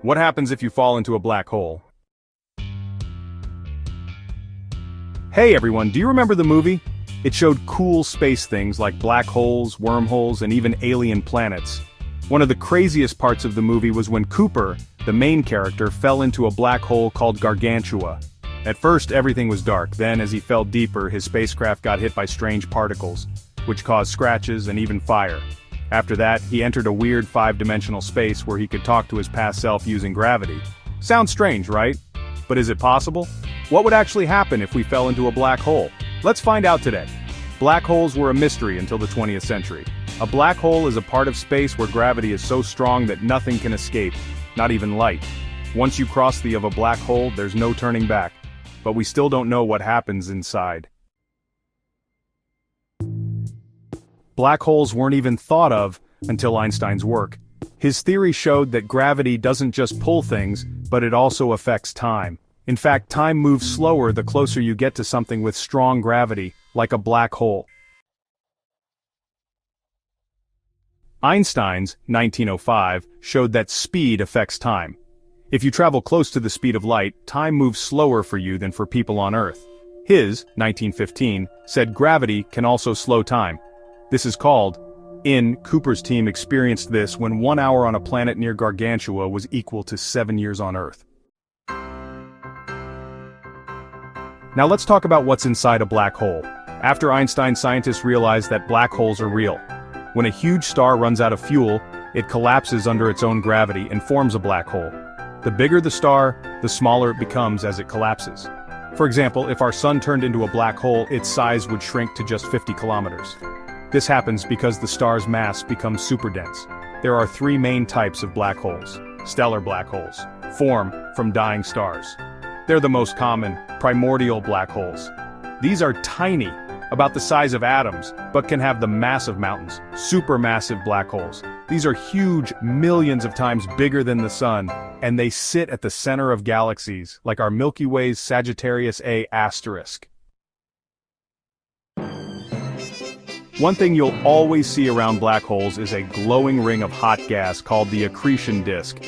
What happens if you fall into a black hole? Hey everyone, do you remember the movie? It showed cool space things like black holes, wormholes, and even alien planets. One of the craziest parts of the movie was when Cooper, the main character, fell into a black hole called Gargantua. At first everything was dark, then as he fell deeper his spacecraft got hit by strange particles, which caused scratches and even fire. After that, he entered a weird 5-dimensional space where he could talk to his past self using gravity. Sounds strange, right? But is it possible? What would actually happen if we fell into a black hole? Let's find out today. Black holes were a mystery until the 20th century. A black hole is a part of space where gravity is so strong that nothing can escape, not even light. Once you cross the edge of a black hole, there's no turning back. But we still don't know what happens inside. Black holes weren't even thought of until Einstein's work. His theory showed that gravity doesn't just pull things, but it also affects time. In fact, time moves slower the closer you get to something with strong gravity, like a black hole. Einstein's 1905 showed that speed affects time. If you travel close to the speed of light, time moves slower for you than for people on Earth. His 1915 said gravity can also slow time. This is called Cooper's team experienced this when 1 hour on a planet near Gargantua was equal to 7 years on Earth. Now let's talk about what's inside a black hole. After Einstein, scientists realized that black holes are real. When a huge star runs out of fuel, it collapses under its own gravity and forms a black hole. The bigger the star, the smaller it becomes as it collapses. For example, if our sun turned into a black hole, its size would shrink to just 50 kilometers. This happens because the star's mass becomes superdense. There are 3 main types of black holes. Stellar black holes form from dying stars. They're the most common, primordial black holes. These are tiny, about the size of atoms, but can have the mass of mountains. Supermassive black holes. These are huge, millions of times bigger than the sun, and they sit at the center of galaxies, like our Milky Way's Sagittarius A*. One thing you'll always see around black holes is a glowing ring of hot gas called the accretion disk.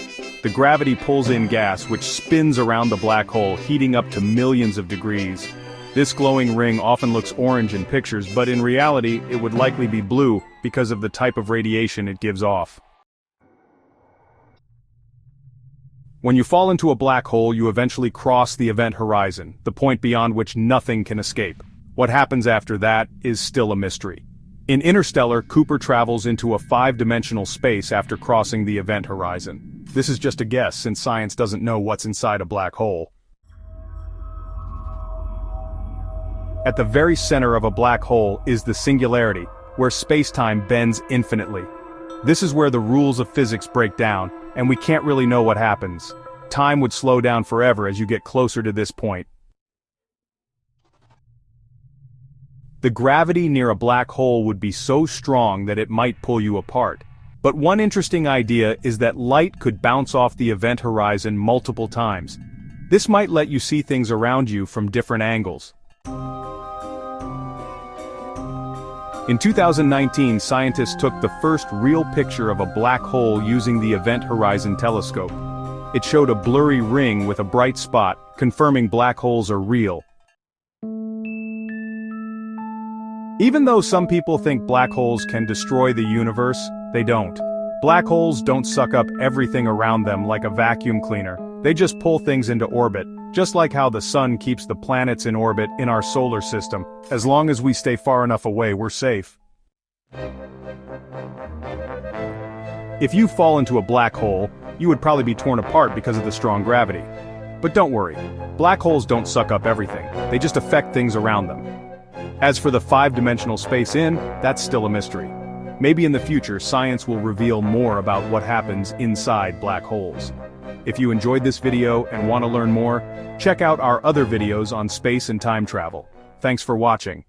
The gravity pulls in gas which spins around the black hole, heating up to millions of degrees. This glowing ring often looks orange in pictures, but in reality it would likely be blue because of the type of radiation it gives off. When you fall into a black hole, you eventually cross the event horizon, the point beyond which nothing can escape. What happens after that is still a mystery. In Interstellar, Cooper travels into a 5-dimensional space after crossing the event horizon. This is just a guess since science doesn't know what's inside a black hole. At the very center of a black hole is the singularity, where space-time bends infinitely. This is where the rules of physics break down, and we can't really know what happens. Time would slow down forever as you get closer to this point. The gravity near a black hole would be so strong that it might pull you apart. But one interesting idea is that light could bounce off the event horizon multiple times. This might let you see things around you from different angles. In 2019, scientists took the first real picture of a black hole using the Event Horizon Telescope. It showed a blurry ring with a bright spot, confirming black holes are real. Even though some people think black holes can destroy the universe, they don't. Black holes don't suck up everything around them like a vacuum cleaner. They just pull things into orbit, just like how the sun keeps the planets in orbit in our solar system. As long as we stay far enough away, we're safe. If you fall into a black hole, you would probably be torn apart because of the strong gravity. But don't worry, black holes don't suck up everything, they just affect things around them. As for the 5-dimensional space that's still a mystery. Maybe in the future science will reveal more about what happens inside black holes. If you enjoyed this video and want to learn more, check out our other videos on space and time travel. Thanks for watching.